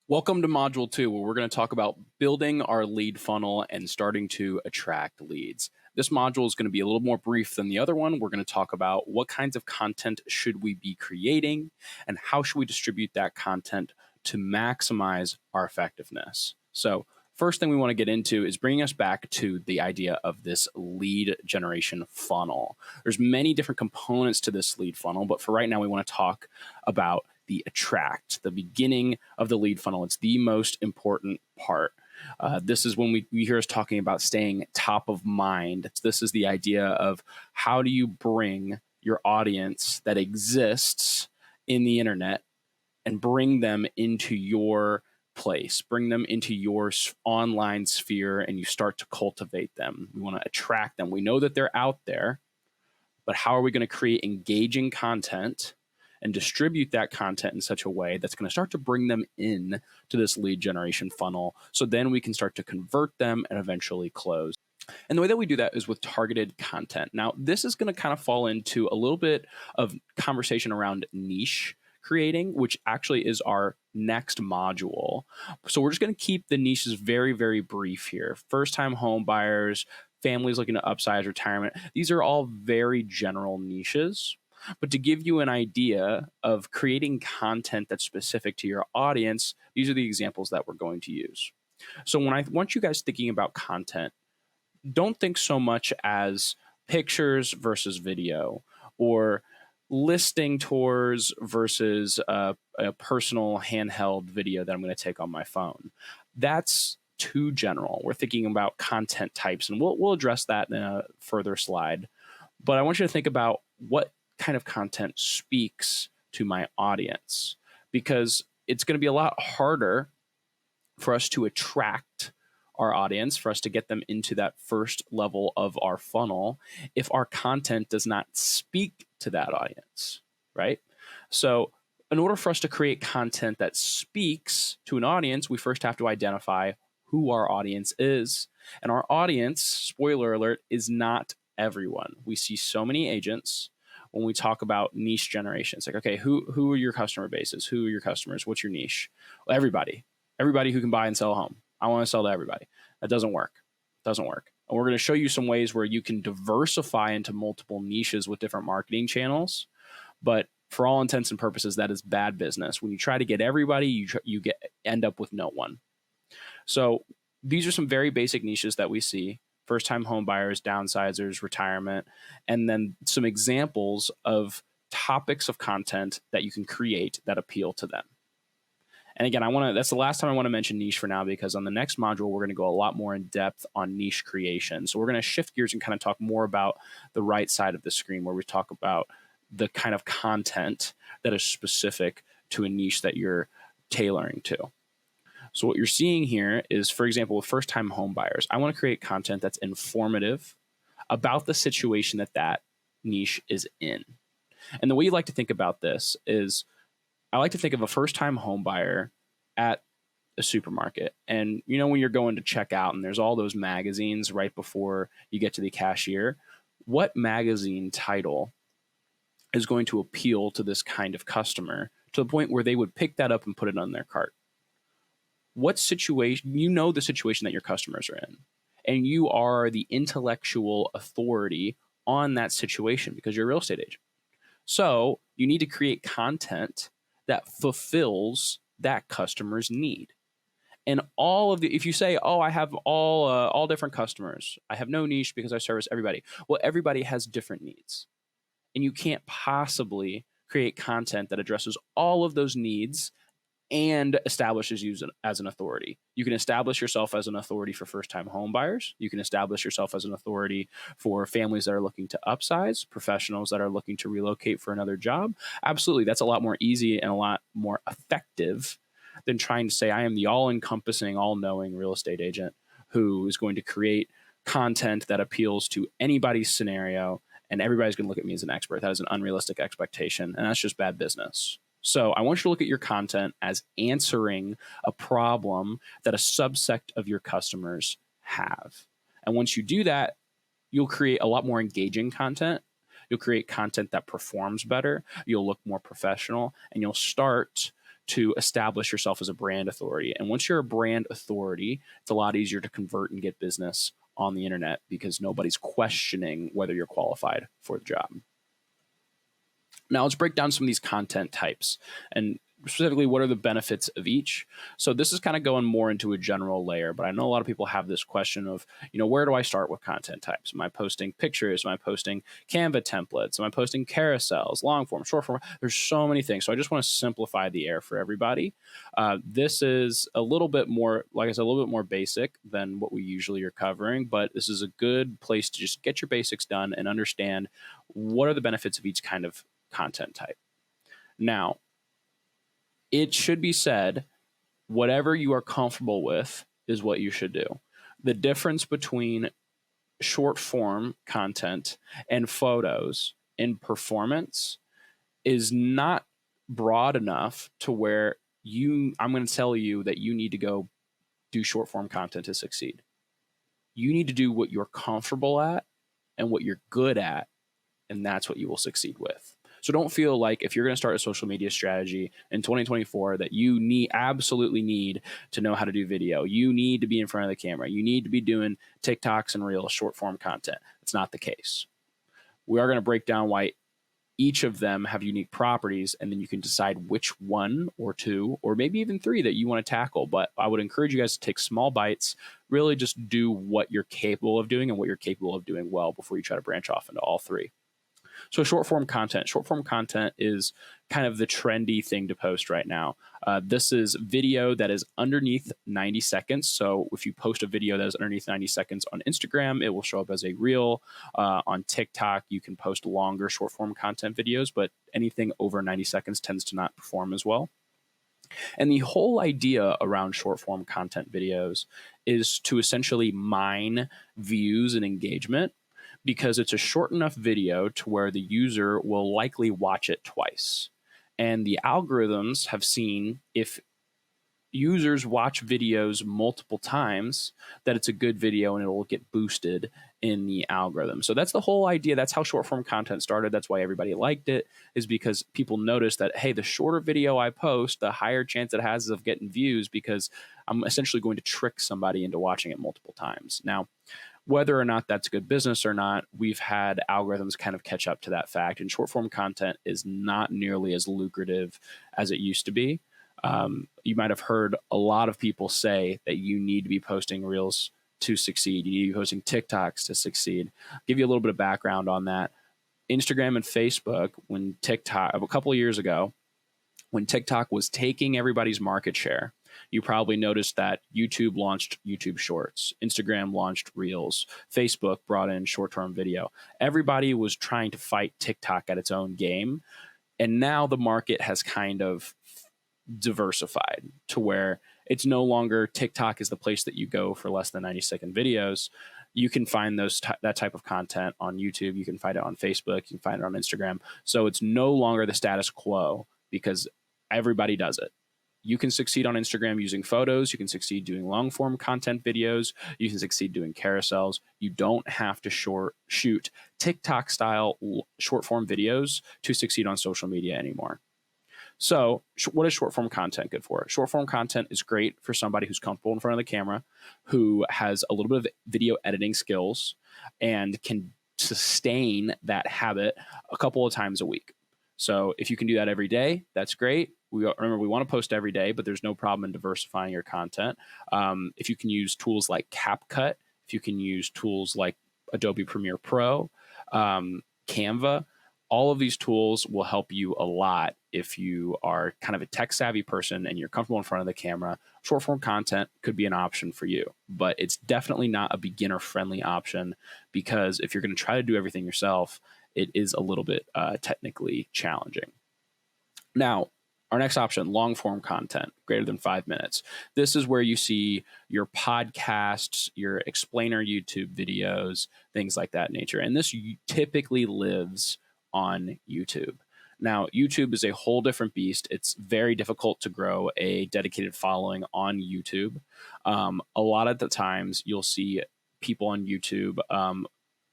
Welcome to Module 2, where we're going to talk about building our lead funnel and starting to attract leads. This module is going to be a little more brief than the other one. We're going to talk about what kinds of content should we be creating and how should we distribute that content to maximize our effectiveness. So first thing we want to get into is bringing us back to the idea of this lead generation funnel. There's many different components to this lead funnel, but for right now, we want to talk about the attract, the beginning of the lead funnel. It's the most important part. This is when we hear us talking about staying top of mind. This is the idea of how do you bring your audience that exists in the internet and bring them into your place, bring them into your online sphere, and you start to cultivate them. We want to attract them. We know that they're out there, but how are we going to create engaging content and distribute that content in such a way that's going to start to bring them in to this lead generation funnel, so then we can start to convert them and eventually close. And the way that we do that is with targeted content. Now, this is going to kind of fall into a little bit of conversation around niche creating, which actually is our next module. So we're just going to keep the niches very, very brief here. First-time home buyers, families looking to upsize, retirement. These are all very general niches. But to give you an idea of creating content that's specific to your audience, these are the examples that we're going to use. So when I want you guys thinking about content, don't think so much as pictures versus video or listing tours versus a personal handheld video that I'm going to take on my phone. That's too general. We're thinking about content types, and we'll address that in a further slide. But I want you to think about what kind of content speaks to my audience, because it's going to be a lot harder for us to attract our audience, for us to get them into that first level of our funnel if our content does not speak to that audience, right? So in order for us to create content that speaks to an audience, we first have to identify who our audience is. And our audience, spoiler alert, is not everyone. We see so many agents when we talk about niche generation. It's like, okay, who are your customer bases? Who are your customers? What's your niche? Well, everybody who can buy and sell a home. I want to sell to everybody. That doesn't work. And we're going to show you some ways where you can diversify into multiple niches with different marketing channels. But for all intents and purposes, that is bad business. When you try to get everybody, you end up with no one. So these are some very basic niches that we see: first-time home buyers, downsizers, retirement, and then some examples of topics of content that you can create that appeal to them. And again, that's the last time I want to mention niche for now, because on the next module, we're going to go a lot more in depth on niche creation. So we're going to shift gears and kind of talk more about the right side of the screen, where we talk about the kind of content that is specific to a niche that you're tailoring to. So what you're seeing here is, for example, with first-time home buyers, I want to create content that's informative about the situation that niche is in. And the way you like to think about this is, I like to think of a first-time home buyer at a supermarket. And you know, when you're going to check out and there's all those magazines right before you get to the cashier, what magazine title is going to appeal to this kind of customer to the point where they would pick that up and put it on their cart? What situation, you know the situation that your customers are in, and you are the intellectual authority on that situation because you're a real estate agent. So you need to create content that fulfills that customer's need. And if you say, oh, I have all different customers, I have no niche because I service everybody. Well, everybody has different needs. And you can't possibly create content that addresses all of those needs and establishes you as an authority. You can establish yourself as an authority for first-time home buyers. You can establish yourself as an authority for families that are looking to upsize, professionals that are looking to relocate for another job. Absolutely, that's a lot more easy and a lot more effective than trying to say, I am the all-encompassing, all-knowing real estate agent who is going to create content that appeals to anybody's scenario, and everybody's going to look at me as an expert. That is an unrealistic expectation, and that's just bad business. So I want you to look at your content as answering a problem that a subset of your customers have. And once you do that, you'll create a lot more engaging content. You'll create content that performs better. You'll look more professional, and you'll start to establish yourself as a brand authority. And once you're a brand authority, it's a lot easier to convert and get business on the internet because nobody's questioning whether you're qualified for the job. Now let's break down some of these content types and specifically what are the benefits of each. So this is kind of going more into a general layer, but I know a lot of people have this question of, where do I start with content types? Am I posting pictures? Am I posting Canva templates? Am I posting carousels, long form, short form? There's so many things. So I just want to simplify the air for everybody. This is a little bit more, like I said, a little bit more basic than what we usually are covering, but this is a good place to just get your basics done and understand what are the benefits of each kind of content type. Now, it should be said, whatever you are comfortable with is what you should do. The difference between short form content and photos in performance is not broad enough to where I'm going to tell you that you need to go do short form content to succeed. You need to do what you're comfortable at and what you're good at, and that's what you will succeed with. So don't feel like if you're going to start a social media strategy in 2024 that you absolutely need to know how to do video. You need to be in front of the camera. You need to be doing TikToks and Reels, short form content. It's not the case. We are going to break down why each of them have unique properties, and then you can decide which one or two or maybe even three that you want to tackle. But I would encourage you guys to take small bites, really just do what you're capable of doing and what you're capable of doing well before you try to branch off into all three. So short form content is kind of the trendy thing to post right now. This is video that is underneath 90 seconds. So if you post a video that is underneath 90 seconds on Instagram, it will show up as a reel. On TikTok, you can post longer short form content videos, but anything over 90 seconds tends to not perform as well. And the whole idea around short form content videos is to essentially mine views and engagement, because it's a short enough video to where the user will likely watch it twice. And the algorithms have seen if users watch videos multiple times, that it's a good video and it will get boosted in the algorithm. So that's the whole idea. That's how short form content started. That's why everybody liked it, is because people noticed that, hey, the shorter video I post, the higher chance it has of getting views, because I'm essentially going to trick somebody into watching it multiple times. Now, whether or not that's good business or not, we've had algorithms kind of catch up to that fact. And short form content is not nearly as lucrative as it used to be. You might have heard a lot of people say that you need to be posting Reels to succeed. You need to be posting TikToks to succeed. I'll give you a little bit of background on that. Instagram and Facebook, when TikTok, a couple of years ago, when TikTok was taking everybody's market share, you probably noticed that YouTube launched YouTube Shorts, Instagram launched Reels, Facebook brought in short-term video. Everybody was trying to fight TikTok at its own game. And now the market has kind of diversified to where it's no longer TikTok is the place that you go for less than 90-second videos. You can find that type of content on YouTube. You can find it on Facebook. You can find it on Instagram. So it's no longer the status quo because everybody does it. You can succeed on Instagram using photos. You can succeed doing long form content videos. You can succeed doing carousels. You don't have to shoot TikTok style short form videos to succeed on social media anymore. So what is short form content good for? Short form content is great for somebody who's comfortable in front of the camera, who has a little bit of video editing skills and can sustain that habit a couple of times a week. So if you can do that every day, that's great. Remember, we want to post every day, but there's no problem in diversifying your content. If you can use tools like CapCut, if you can use tools like Adobe Premiere Pro, Canva, all of these tools will help you a lot if you are kind of a tech savvy person and you're comfortable in front of the camera. Short form content could be an option for you, but it's definitely not a beginner friendly option, because if you're going to try to do everything yourself, it is a little bit technically challenging. Now, our next option, long form content, greater than 5 minutes. This is where you see your podcasts, your explainer YouTube videos, things like that nature. And this typically lives on YouTube. Now, YouTube is a whole different beast. It's very difficult to grow a dedicated following on YouTube. A lot of the times you'll see people on YouTube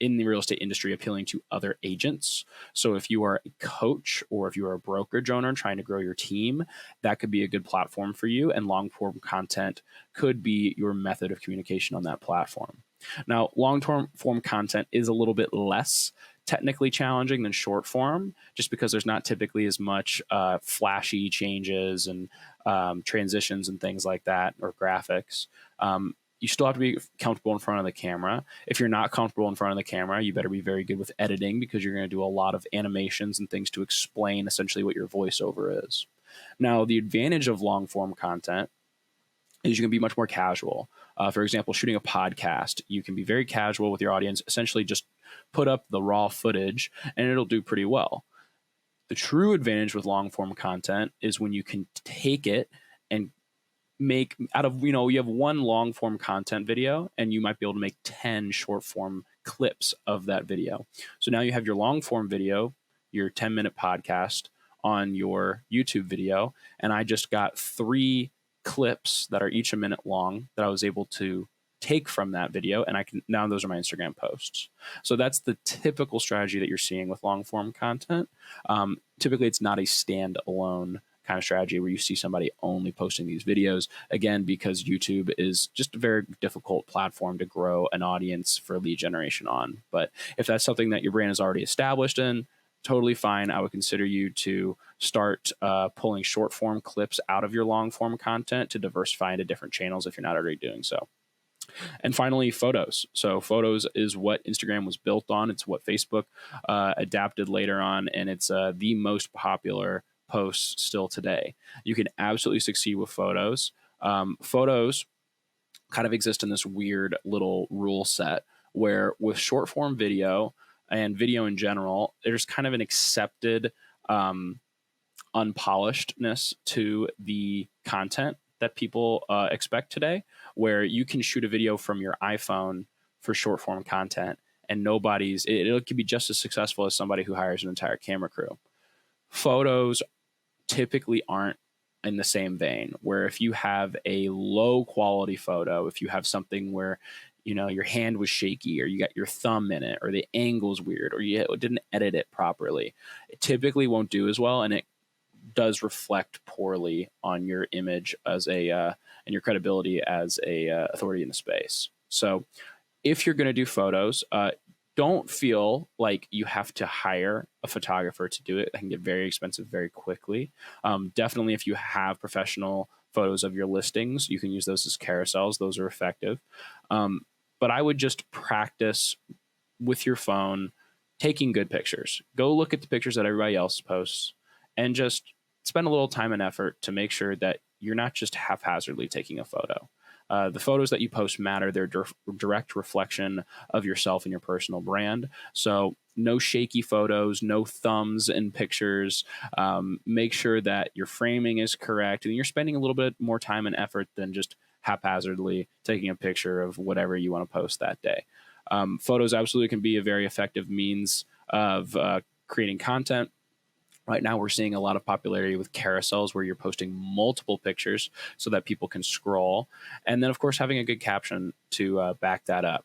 in the real estate industry appealing to other agents. So if you are a coach or if you are a brokerage owner trying to grow your team, that could be a good platform for you. And long form content could be your method of communication on that platform. Now, long-term form content is a little bit less technically challenging than short form, just because there's not typically as much flashy changes and transitions and things like that, or graphics. You still have to be comfortable in front of the camera. If you're not comfortable in front of the camera, you better be very good with editing, because you're going to do a lot of animations and things to explain essentially what your voiceover is. Now, the advantage of long form content is you can be much more casual. For example, shooting a podcast, you can be very casual with your audience, essentially just put up the raw footage and it'll do pretty well. The true advantage with long form content is when you can take it and make out of, you have one long form content video and you might be able to make 10 short form clips of that video. So now you have your long form video, your 10-minute podcast on your YouTube video, and I just got 3 clips that are each a minute long that I was able to take from that video, and now those are my Instagram posts. So that's the typical strategy that you're seeing with long form content. Typically, it's not a standalone kind of strategy where you see somebody only posting these videos, again, because YouTube is just a very difficult platform to grow an audience for lead generation on. But if that's something that your brand is already established in, totally fine. I would consider you to start pulling short form clips out of your long form content to diversify into different channels if you're not already doing so. And finally, photos. So photos is what Instagram was built on. It's what Facebook adapted later on, and it's the most popular posts still today. You can absolutely succeed with photos. Photos kind of exist in this weird little rule set where with short form video and video in general, there's kind of an accepted unpolishedness to the content that people expect today, where you can shoot a video from your iPhone for short form content and it could be just as successful as somebody who hires an entire camera crew. Photos typically aren't in the same vein, where if you have a low quality photo, if you have something where your hand was shaky, or you got your thumb in it, or the angle's weird, or you didn't edit it properly, it typically won't do as well, and it does reflect poorly on your image as and your credibility as a authority in the space. So if you're going to do photos, don't feel like you have to hire a photographer to do it. That can get very expensive very quickly. Definitely, if you have professional photos of your listings, you can use those as carousels. Those are effective. But I would just practice with your phone, taking good pictures. Go look at the pictures that everybody else posts and just spend a little time and effort to make sure that you're not just haphazardly taking a photo. The photos that you post matter. They're direct reflection of yourself and your personal brand. So no shaky photos, no thumbs in pictures. Make sure that your framing is correct, and you're spending a little bit more time and effort than just haphazardly taking a picture of whatever you want to post that day. Photos absolutely can be a very effective means of creating content. Right now, we're seeing a lot of popularity with carousels where you're posting multiple pictures so that people can scroll. And then, of course, having a good caption to back that up.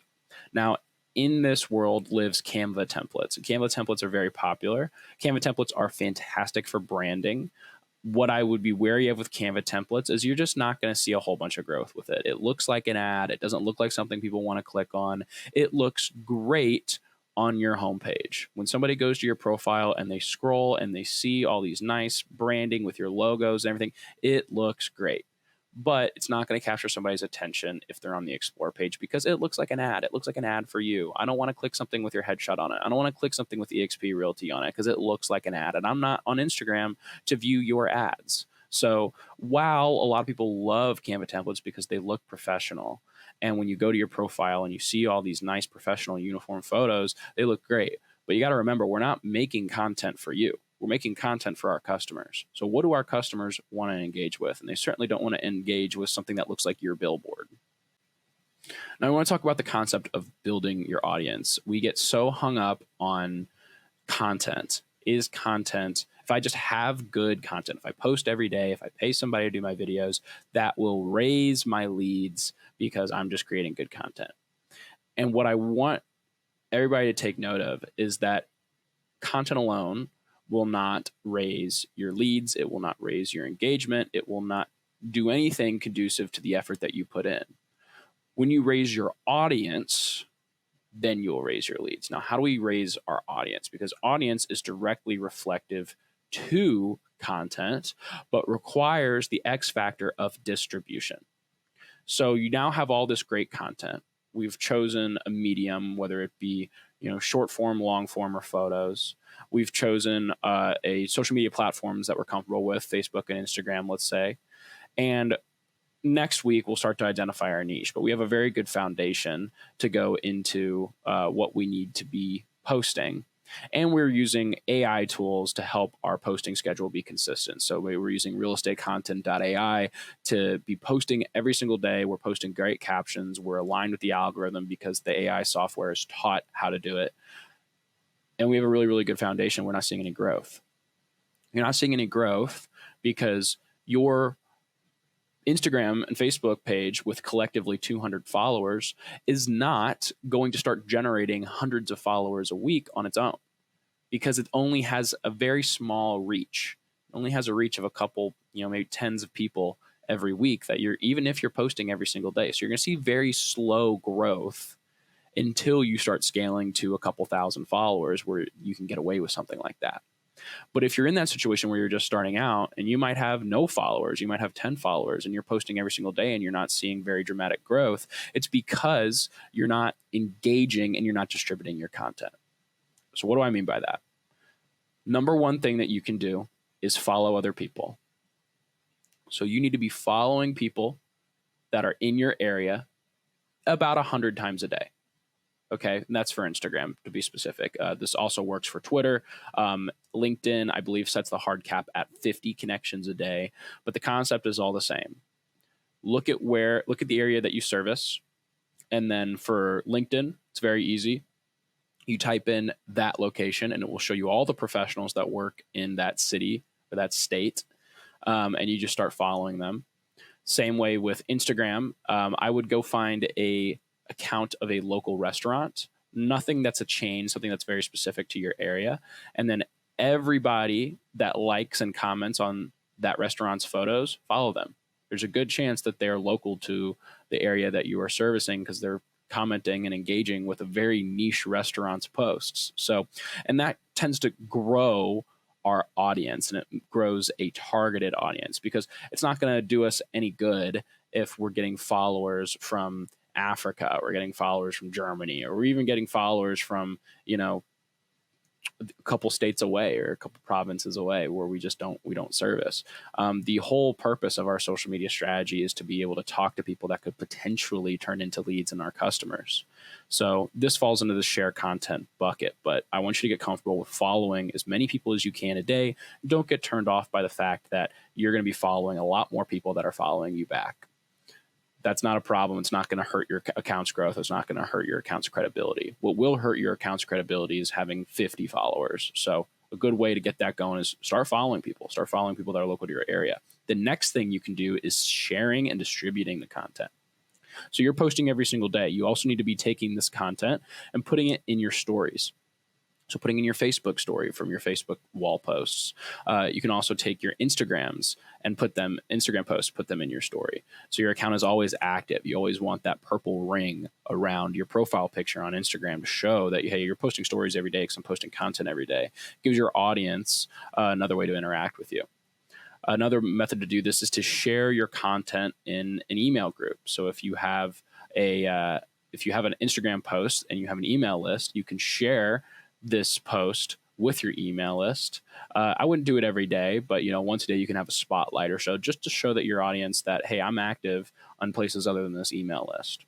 Now, in this world lives Canva templates. Canva templates are very popular. Canva templates are fantastic for branding. What I would be wary of with Canva templates is you're just not going to see a whole bunch of growth with it. It looks like an ad. It doesn't look like something people want to click on. It looks great on your homepage. When somebody goes to your profile and they scroll and they see all these nice branding with your logos and everything, it looks great. But it's not going to capture somebody's attention if they're on the Explore page, because it looks like an ad. It looks like an ad for you. I don't want to click something with your headshot on it. I don't want to click something with eXp Realty on it because it looks like an ad. And I'm not on Instagram to view your ads. So while a lot of people love Canva templates because they look professional, and when you go to your profile and you see all these nice professional uniform photos, they look great. But you got to remember, we're not making content for you. We're making content for our customers. So what do our customers want to engage with? And they certainly don't want to engage with something that looks like your billboard. Now, I want to talk about the concept of building your audience. We get so hung up on content. Is content, if I just have good content, if I post every day, if I pay somebody to do my videos, that will raise my leads because I'm just creating good content. And what I want everybody to take note of is that content alone will not raise your leads. It will not raise your engagement. It will not do anything conducive to the effort that you put in. When you raise your audience, then you'll raise your leads. Now, how do we raise our audience? Because audience is directly reflective to content, but requires the X factor of distribution. So you now have all this great content. We've chosen a medium, whether it be short form, long form, or photos. We've chosen a social media platforms that we're comfortable with, Facebook and Instagram, let's say. And next week, we'll start to identify our niche. But we have a very good foundation to go into what we need to be posting. And we're using AI tools to help our posting schedule be consistent. So we're using realestatecontent.ai to be posting every single day. We're posting great captions. We're aligned with the algorithm because the AI software is taught how to do it. And we have a really, really good foundation. We're not seeing any growth. You're not seeing any growth because your Instagram and Facebook page with collectively 200 followers is not going to start generating hundreds of followers a week on its own, because it only has a very small reach. It only has a reach of a couple, maybe tens of people every week that even if you're posting every single day. So you're going to see very slow growth until you start scaling to a couple thousand followers where you can get away with something like that. But if you're in that situation where you're just starting out and you might have no followers, you might have 10 followers and you're posting every single day and you're not seeing very dramatic growth, it's because you're not engaging and you're not distributing your content. So what do I mean by that? Number one thing that you can do is follow other people. So you need to be following people that are in your area about 100 times a day. Okay, and that's for Instagram, to be specific. This also works for Twitter. LinkedIn, I believe, sets the hard cap at 50 connections a day, but the concept is all the same. Look at the area that you service, and then for LinkedIn, it's very easy. You type in that location, and it will show you all the professionals that work in that city or that state, and you just start following them. Same way with Instagram. I would go find a account of a local restaurant, nothing that's a chain, something that's very specific to your area. And then everybody that likes and comments on that restaurant's photos, follow them. There's a good chance that they're local to the area that you are servicing because they're commenting and engaging with a very niche restaurant's posts. So, and that tends to grow our audience, and it grows a targeted audience, because it's not going to do us any good if we're getting followers from Africa, we're getting followers from Germany, or we're even getting followers from, a couple states away or a couple provinces away where we don't service. The whole purpose of our social media strategy is to be able to talk to people that could potentially turn into leads and our customers. So this falls into the share content bucket, but I want you to get comfortable with following as many people as you can a day. Don't get turned off by the fact that you're going to be following a lot more people that are following you back. That's not a problem. It's not going to hurt your account's growth. It's not going to hurt your account's credibility. What will hurt your account's credibility is having 50 followers. So a good way to get that going is start following people. Start following people that are local to your area. The next thing you can do is sharing and distributing the content. So you're posting every single day. You also need to be taking this content and putting it in your stories. So putting in your Facebook story from your Facebook wall posts. You can also take your Instagram posts, put them in your story. So your account is always active. You always want that purple ring around your profile picture on Instagram to show that, hey, you're posting stories every day because I'm posting content every day. It gives your audience another way to interact with you. Another method to do this is to share your content in an email group. So if you have an Instagram post and you have an email list, you can share this post with your email list. I wouldn't do it every day, but once a day you can have a spotlight or so, just to show that your audience that, hey, I'm active on places other than this email list.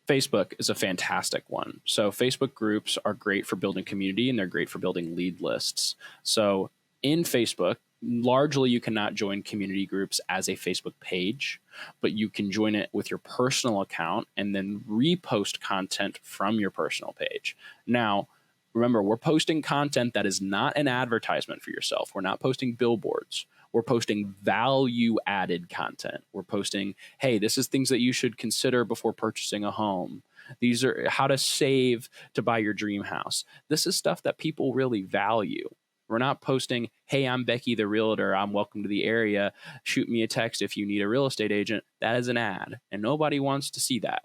Facebook is a fantastic one. So Facebook groups are great for building community, and they're great for building lead lists. So in Facebook, largely you cannot join community groups as a Facebook page, but you can join it with your personal account and then repost content from your personal page. Now, remember, we're posting content that is not an advertisement for yourself. We're not posting billboards. We're posting value-added content. We're posting, hey, this is things that you should consider before purchasing a home. These are how to save to buy your dream house. This is stuff that people really value. We're not posting, hey, I'm Becky the realtor. I'm welcome to the area. Shoot me a text if you need a real estate agent. That is an ad, and nobody wants to see that.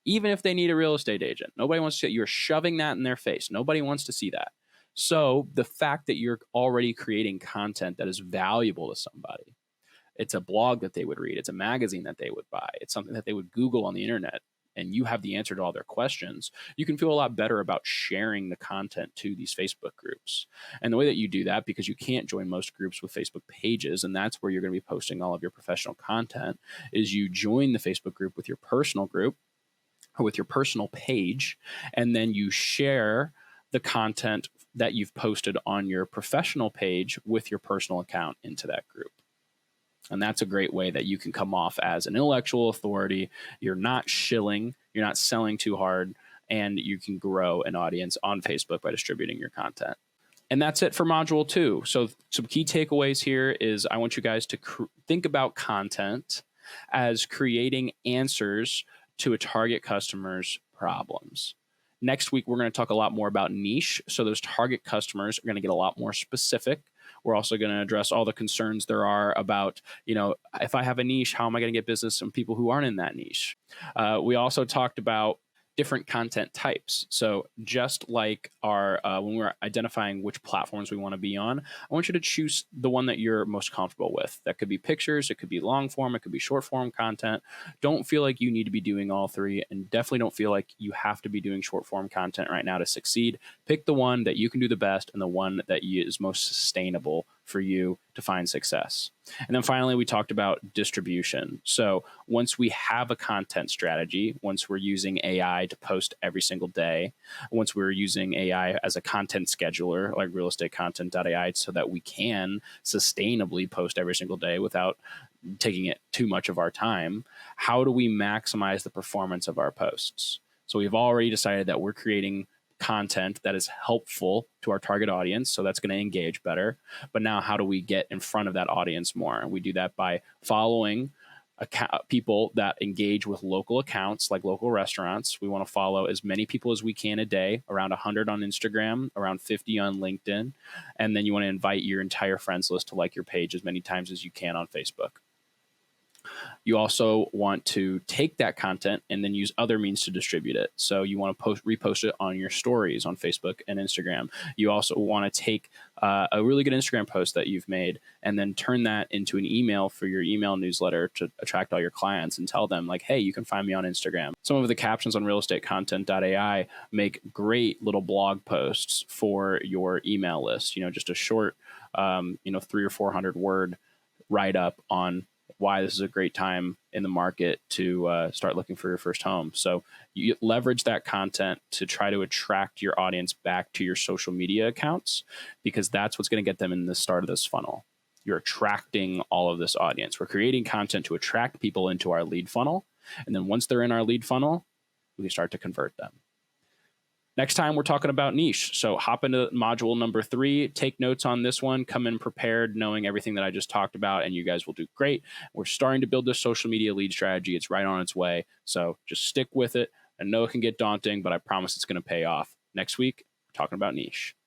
Even if they need a real estate agent, nobody wants to see it. You're shoving that in their face. Nobody wants to see that. So the fact that you're already creating content that is valuable to somebody, it's a blog that they would read, it's a magazine that they would buy, it's something that they would Google on the internet, and you have the answer to all their questions, you can feel a lot better about sharing the content to these Facebook groups. And the way that you do that, because you can't join most groups with Facebook pages, and that's where you're going to be posting all of your professional content, is you join the Facebook group with your personal group or with your personal page, and then you share the content that you've posted on your professional page with your personal account into that group. And that's a great way that you can come off as an intellectual authority. You're not shilling, you're not selling too hard, and you can grow an audience on Facebook by distributing your content. And that's it for module 2. So some key takeaways here is I want you guys to think about content as creating answers to a target customer's problems. Next week, we're going to talk a lot more about niche. So those target customers are going to get a lot more specific. We're also going to address all the concerns there are about, if I have a niche, how am I going to get business from people who aren't in that niche? We also talked about different content types. So just like our when we're identifying which platforms we want to be on, I want you to choose the one that you're most comfortable with. That could be pictures, it could be long form, it could be short form content. Don't feel like you need to be doing all three, and definitely don't feel like you have to be doing short form content right now to succeed. Pick the one that you can do the best and the one that is most sustainable for you to find success. And then finally, we talked about distribution. So once we have a content strategy, once we're using AI to post every single day, once we're using AI as a content scheduler like realestatecontent.ai so that we can sustainably post every single day without taking it too much of our time, how do we maximize the performance of our posts? So we've already decided that we're creating content that is helpful to our target audience, so that's going to engage better. But now how do we get in front of that audience more? And we do that by following people that engage with local accounts like local restaurants. We want to follow as many people as we can a day, around 100 on Instagram, around 50 on LinkedIn. And then you want to invite your entire friends list to like your page as many times as you can on Facebook. You also want to take that content and then use other means to distribute it. So you want to repost it on your stories on Facebook and Instagram. You also want to take a really good Instagram post that you've made and then turn that into an email for your email newsletter to attract all your clients and tell them like, hey, you can find me on Instagram. Some of the captions on realestatecontent.ai make great little blog posts for your email list. Just a short, 300 or 400 word write up on why this is a great time in the market to start looking for your first home. So you leverage that content to try to attract your audience back to your social media accounts, because that's what's going to get them in the start of this funnel. You're attracting all of this audience. We're creating content to attract people into our lead funnel. And then once they're in our lead funnel, we can start to convert them. Next time, we're talking about niche. So hop into module number 3, take notes on this one, come in prepared, knowing everything that I just talked about, and you guys will do great. We're starting to build this social media lead strategy. It's right on its way. So just stick with it. I know it can get daunting, but I promise it's going to pay off. Next week, we're talking about niche.